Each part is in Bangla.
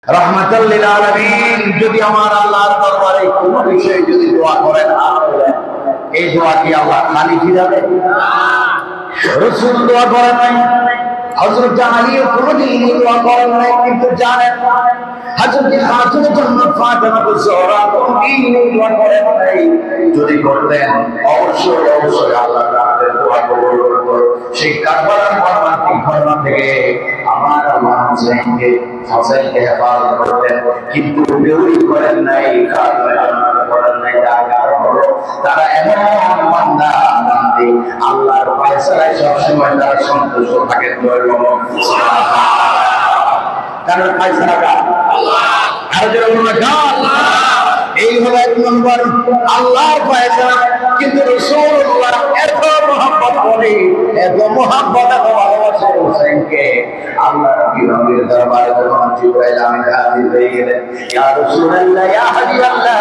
রাহমাতাল লিল আলামিন। যদি আমার আল্লাহর দরবারে কোনো বিষয়ে যদি দোয়া করেন এই দোয়া কি আল্লাহ খালি ফিরাবে? রাসূল দোয়া করেন নাই, হযরত আলীও কোনোদিন দোয়া করেন নাই, কিন্তু জানেন হযরত খাতুনে জান্নাত ফাতেমা জোহরা কোনোদিন দোয়া করেন নাই। যদি করতেন অবশ্যই আল্লাহ তাআলা দোয়া কবুল করতেন। সেই কারবালার মর্মান্তিক ঘটনা থেকে আমার আল্লাহ হোসেনকে হেফাজত করতেন, কিন্তু বেউরি করেন নাই, খাতুনে জান্নাত করেন নাই। যার কারণ হলো তারা এমন বান্দা বান্দি আল্লাহর ফয়সালায় সবসময় তারা সন্তুষ্ট থাকেন। কারণ ফয়সালা কার? আল্লাহ। আর যারা বলে আল্লাহ, এই হলো এক নম্বর আল্লাহর ফয়সালা। কিন্তু রাসূলুল্লাহ এত মহব্বত করে, এত মহব্বত এত ভালোবাসে হোসেনকে, আল্লাহ নবীর দরবারে যখন জিবরাইল আমিন হাজির হয়ে গেলেন, ইয়া রাসূলুল্লাহ, ইয়া হাবিবাল্লাহ,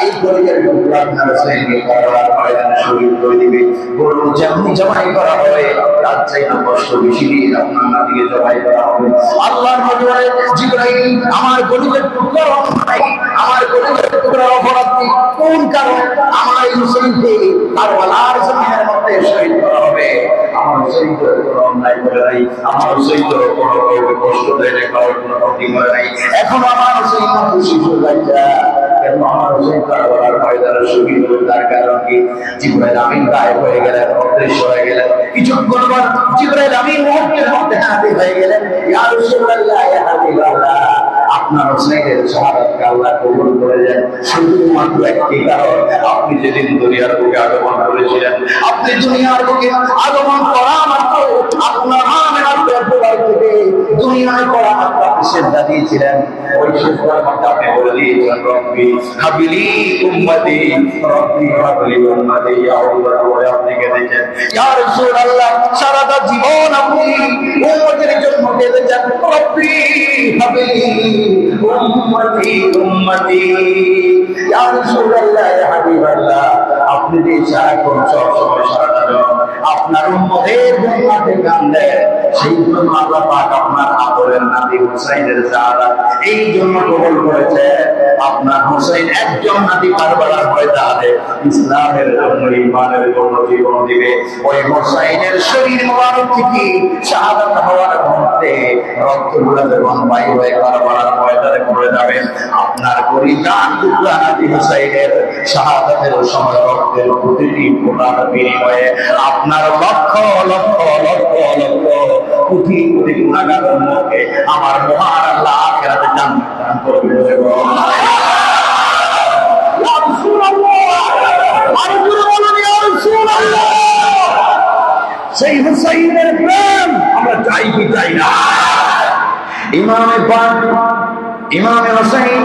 এই পরিবারের লোকরা আপনার হোসেনকে কারবালার ময়দানে শহীদ করে দিবে। বলুন যেমনি জবাই করা হবে তার চাইতে কষ্ট বেশি দিয়ে আপনার নাতিকে জবাই করা হবে। আল্লাহর নবী বলেন, জিবরাইল, আমার গরিবের টুকরার অন্যায়, আমার গরিবের টুকরার অপরাধ কোন কারণে আমার এই হোসেনকে কারবালার জমিনের মধ্যে শহীদ করা হবে? আমার হোসেন তো কোনো অন্যায় করে নাই, আমার হোসেন তো কোনো কাউকে কষ্ট দেয় না, কারোর কোনো ক্ষতি করে নাই। এখন আমার হোসেন খুশি হয়ে যাচ্ছে কেন? আমার হোসেন কারবালার ময়দানে শহীদ হয়ে, তার কারণ কি? জিবরাইল আমিন গায়েব হয়ে গেলেন, অদৃশ্য হয়ে গেলেন। কিছুক্ষণ পর জিবরাইল আমিন মুহূর্তের মধ্যে হাজির হয়ে গেলেন। ইয়া রাসূলুল্লাহ, ইয়া হাবিবাল্লাহ, আপনার হোসেনের শাহাদাতকে আল্লাহ কবুল করে দেন শুধুমাত্র একটি কারণ, আপনি যেদিন দুনিয়ার বুকে আগমন করেছিলেন, আপনি দুনিয়ার বুকে আগমন করা মাত্র আপনার আমেনার পেটে থেকে দুনিয়ায় করা মাত্র আপনি সিজদা দিয়েছিলেন। ওই সিজদার মধ্যে আপনি বলে দিয়েছেন, রব্বি হাবিলি উম্মতি, রব্বি হাবিলি উম্মতি। ইয়া আল্লাহ, বলে আপনি কেঁদেছেন। ইয়া রাসূলুল্লাহ, সারাটা জীবন আপনি উম্মতের জন্য কেঁদেছেন, রব্বি হাবিলি উম্মতি উম্মতি। ইয়া রাসূলুল্লাহ, ইয়া হাবিবাল্লাহ, আপনি যে সারাক্ষণ সবসময় সারাটা জীবন আপনার উম্মতের জন্য কাঁদেন, সেই জন্য আল্লাহ পাক আপনার আদরের নাতি হুসাইনের শাহাদাত এই জন্য কবুল করেছে। আপনার হুসাইন একজন নাতি কারবালার ময়দানে ইসলামের জন্য, ঈমানের জন্য জীবন দিবে। ওই হুসাইনের শরীর মোবারক থেকে শাহাদাত হওয়ার মুহূর্তে রক্তগুলো যখন বাইর হয়ে কারবালার ময়দানে পড়ে যাবে, আপনার পরিজান টুকরা নাতি হুসাইনের শাহাদাতের সময় রক্তের প্রতিটি ফোঁটার বিনিময়ে আপনার লক্ষ লক্ষ লক্ষ লক্ষ কোটি কোটি গুনাহগার উম্মতকে আমার মহান আল্লাহ আখিরাতে জান্নাত দান করবে। ইয়া রাসূলুল্লাহ, আর জোরে বলুন ইয়া রাসূলুল্লাহ। সেই হুসাইনের প্রেম আমরা চাই কি চাই না? ইমামে পাক ইমামে হোসেন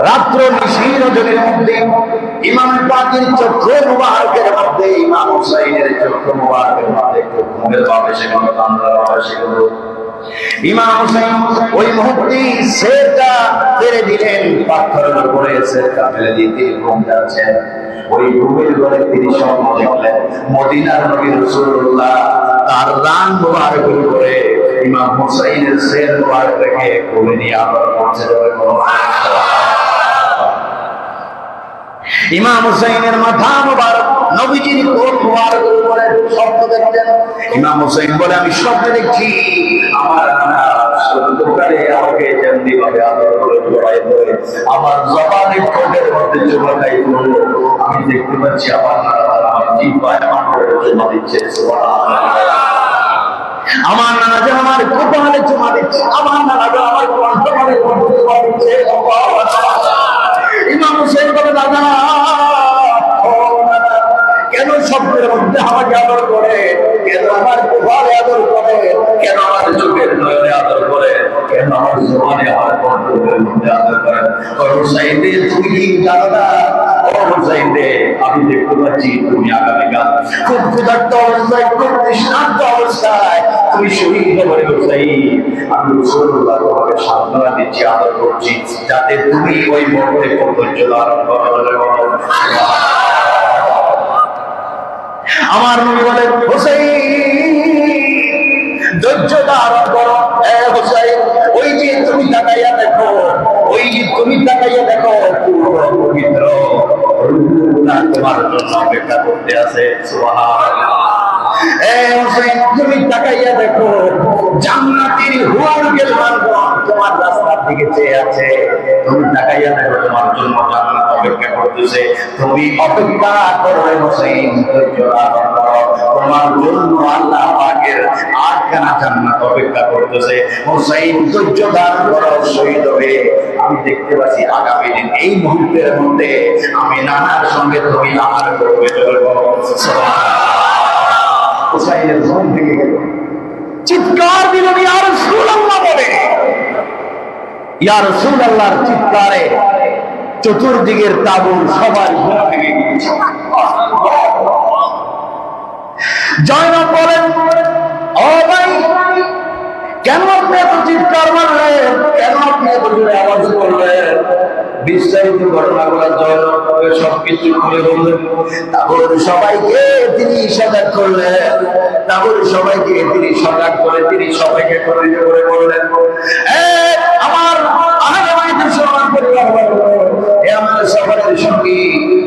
রাত্র নিশির রজনীর মধ্যে ইমামে পাকের চক্ষু মুবারকের মধ্যে, ইমাম হুসাইনের চক্ষু মুবারকের মধ্যে মুখের ভাবে সেগুলো কান্নার ভাবে সেগুলো ইমাম হুসাইন ওই মুহূর্তে সেটা ফেলে দিলেন, পাথরের উপরে সেটা ফেলে দিয়ে তিনি ঘুম যাচ্ছেন। ওই ঘুমের ঘরে তিনি স্বপ্ন দেখলেন মদিনার নবী রাসূলুল্লাহ তার রান মুবারকের উপরে ইমাম হুসাইনের সের মুবারক রেখে কোলে নিয়ে আবার পৌঁছে যাবে। ইমাম হুসাইনের মাথা মুবারক নবীজির কোল মুবারকের উপরে স্বপ্ন দেখলেন। ইমাম হুসাইন বলে, আমি স্বপ্ন দেখছি আমার নানা সত্যকারে আমাকে যেমনি ভাবে আদর করে জড়াই ধরে আমার জবানের ঠোঁটের মধ্যে চুমা খাই করলো, আমি দেখতে পাচ্ছি আমার নানা আমার জিহ্বায় আমার ঠোঁটে চুমা দিচ্ছে। আমার নানা যেন আমার কপালে চুমা দিচ্ছে, আমার নানা যেন আমার কণ্ঠে চুমা দিচ্ছে। ইমাম হুসাইন বলে, দাদা কেন শব্দের মধ্যে আমাকে আদর করে, কেন আমার কপালে আদর করে, কেন আমার চোখের নয়নে আদর করে, কেন আমার জবানে আমার কণ্ঠের মধ্যে আদর করে? হুসাইন রে, তুমি কি জানো না? ও হুসাইন রে, আমি দেখতে পাচ্ছি তুমি আগামীকাল খুব ক্ষুধার্ত অবস্থায়, খুব তৃষ্ণার্ত অবস্থায় তুমি শহীদ হবে। হুসাইন, আমি রাসূলুল্লাহ তোমাকে সান্ত্বনা দিচ্ছি, আদর করছি, যাতে তুমি ওই মুহূর্তে ধৈর্য ধারণ করো। আমার নবী বলেন, হুসাইন ধৈর্য ধারণ করো। হুসাইন, ওই যে তুমি তাকাইয়া দেখো, ওই তুমি তাকাইয়া দেখো, পবিত্র রূহগুলা তোমার জন্য অপেক্ষা করতে আছে। সুবহানাল্লাহ। তুমি তাকাইয়া দেখো, জান্নাতের হুয়ার গেলমানগণ তোমার রাস্তার দিকে চেয়ে আছে। তুমি তাকাইয়া দেখো, তোমার জন্য জান্নাত অপেক্ষা করতেছে। তুমি অপেক্ষা করবে হোসেন, তোমার জন্য আল্লাহ পাকের 8খানা জান্নাত অপেক্ষা করতেছে। হোসেন ধৈর্য ধারণ করো, শহীদ হবে। আমি দেখতে পাচ্ছি আগামী দিন এই মুহূর্তের মধ্যে আমি নানার সঙ্গে তুমি আহার করবে। হুসাইনের মন ভেঙে গেল, চিৎকার দিল ইয়া রাসূলুল্লাহ বলে। ইয়া রাসূলুল্লাহর চিৎকারে চতুর্দিকের তাঁবুর সবার ঘুম ভেঙে গিয়েছে। জয়নব বলেন, ও ভাই, কেন আপনি এত চিৎকার মারলেন? কেন আপনি এত জোরে আওয়াজ করলেন? বিস্তারিত ঘটনাগুলো জয়নব সবকিছু খুলে বললেন। তারপর সবাইকে তিনি সজাগ করলেন, তারপর সবাইকে তিনি সজাগ করে তিনি সবাইকে করে বললেন, আমার সবার পরিবার, আমার সফরের সঙ্গী,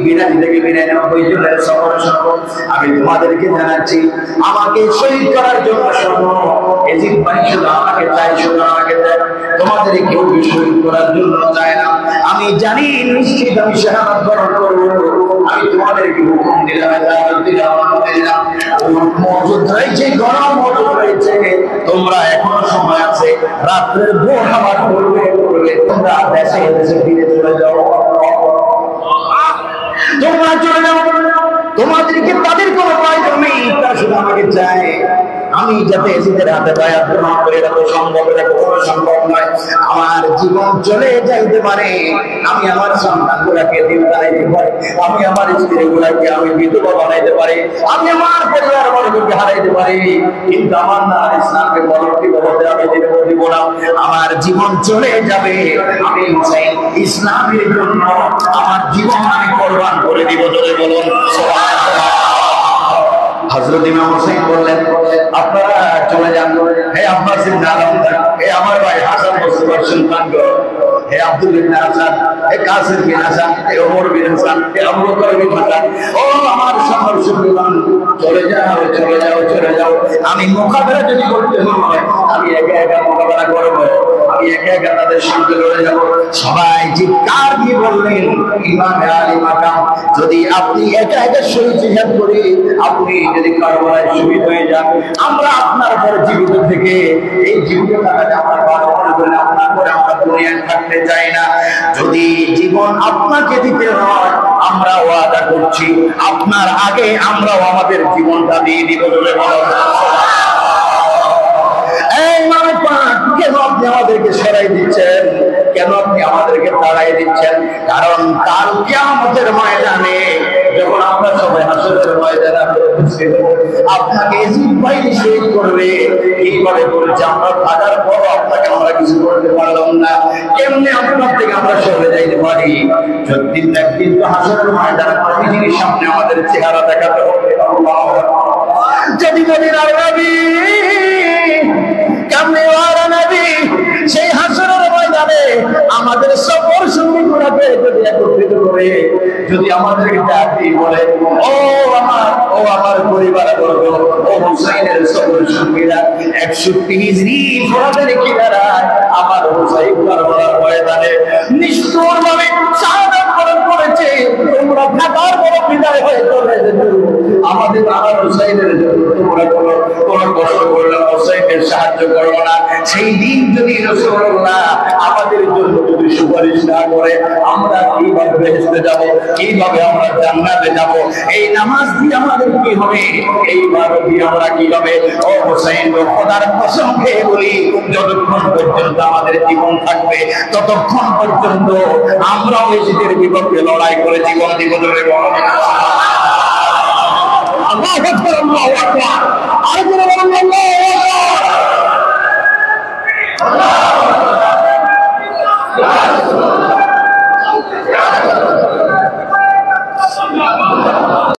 বিরাজি থেকে বিদায় নেওয়া হয়েছিলেন সফরের সঙ্গে। আমি তোমাদেরকে জানাচ্ছি, আমাকে শহীদ করার জন্য শোনো। এজিদ ভাই শুধু আমাকে চাই, শুধু আমাকে চাই, তোমাদের কেউ শহীদ করার জন্য চায় না। আমি জানি নিশ্চিত আমি শাহাদাত বরণ করব। আমি তোমাদেরকে হুকুম দিলাম, মজুদ রয়েছে, গরম মজুদ রয়েছে, তোমরা এখনো সময় আছে, রাত্রের ভোর আমার করবে, তোমরা দেশে দেশে ফিরে চলে যাও। তোমরা চলে যাও, তোমাদেরকে তাদের কোনো প্রয়োজন নেই, তারা শুধু আমাকে চায়। আমি যাতে এজিদের হাতে বায়াত গ্রহণ করি, এটা তো সম্ভব, এটা কখনো সম্ভব নয়। আমার জীবন চলে যাইতে পারে, আমি আমার সন্তানগুলাকে দিন দাঁড়াইতে পারি, আমি আমার স্ত্রীগুলাকে আমি বিধবা বানাইতে পারি, আমি আমার পরিবার বর্গকে হারাইতে পারি, কিন্তু আমার না ইসলামকে পরবর্তীতে আমি দিব না। আমার জীবন চলে যাবে, আমি হুসাইন ইসলামের জন্য আমার জীবন আমি কোরবান করে দিব। জোরে বলুন সুবহানাল্লাহ। হযরত ইমাম হোসেন বললেন, আপনারা চলে যান। হে আব্বাস ইবনে আলমদার, হে আমার ভাই হাসান মুস্তাফার সন্তান, হে আব্দুল ইবনে হাসান, হে কাসিম বিন হাসান, হে ওমর বিন হাসান, হে আবু বকর বিন হাসান, ও আমার সকল সুন্নিগণ, চলে যাও, চলে যাও, চলে যাও। আমি মোকাবেলা যদি করতে হয়, আমি একা একা মোকাবেলা করব, আমি একা একা তাদের সঙ্গে লড়ে যাব। সবাই চিৎকার দিয়ে বললেন, ইমামে আলী মাকাম, যদি আপনি একা একা শহীদ জিহাদ করি, আপনি যদি কারবালায় শহীদ হয়ে যান, আমরা আপনার পর জীবিত থেকে এই জীবিত থাকাটা আমরা ভালো মনে করি, আপনার পরে আমরা দুনিয়ায় থাকতে চাই না। যদি জীবন আপনাকে দিতে হয়, আমরা ওয়াদা করছি আপনার আগে আমরাও আমাদের জীবনটা দিয়ে দিব। বলে বলো, কেন আপনি আমাদেরকে সরাই দিচ্ছেন? কেন আপনি আমাদেরকে তাড়াই দিচ্ছেন? কারণ কাল কিয়ামতের ময়দানে যখন আমরা সবাই হাসরের ময়দানে আপনাকে এজিদ বাহিনী শহীদ করবে, এইভাবে করেছে আমরা থাকার পর আপনাকে আমরা কিছু করতে পারলাম না, কেমনে আপনার থেকে আমরা সরে যাইতে পারি? সত্যি একদিন তো হাসরের ময়দানে প্রতিদিনের সামনে আমাদের চেহারা দেখাতে হবে। যদি বলি না নবী, কেমনে ওয়ারা নবী, সেই হাসরের ময়দানে আমাদের সফর সঙ্গীগুলোকে যদি একত্রিত করে যদি আমাদেরকে ডাক দিয়ে বলে, ও আমার পরিবার বর্গ, ও হুসাইনের সফর সঙ্গীরা, 61 হিজরি ফরাদের কিনারায় আমার হুসাইন কারবালার ময়দানে নিষ্ঠুরভাবে শাহাদাত বরণ করেছে, তোমরা থাকার বড় বিদায় হয়ে চলে যেত। আমাদের আমার হুসাইনের জন্য তোমরা কোনো কষ্ট করলে হুসাইনকে সাহায্য করো না। সেই দিন যদি রাসূলুল্লাহ আমাদের জন্য যদি সুপারিশ না করে, আমরা কিভাবে বেহেশতে যাব, কিভাবে আমরা জান্নাতে যাব? এই নামাজ দিয়ে আমাদের কি হবে? এই ইবাদত দিয়ে আমরা কি হবে? ও হুসাইন, খোদার কসম খেয়ে বলি, যতক্ষণ পর্যন্ত আমাদের জীবন থাকবে ততক্ষণ পর্যন্ত আমরাও এজিদের বিপক্ষে লড়াই করে জীবন দিব। ধরে বলো আল্লাহু আকবার, আল্লাহু আকবার।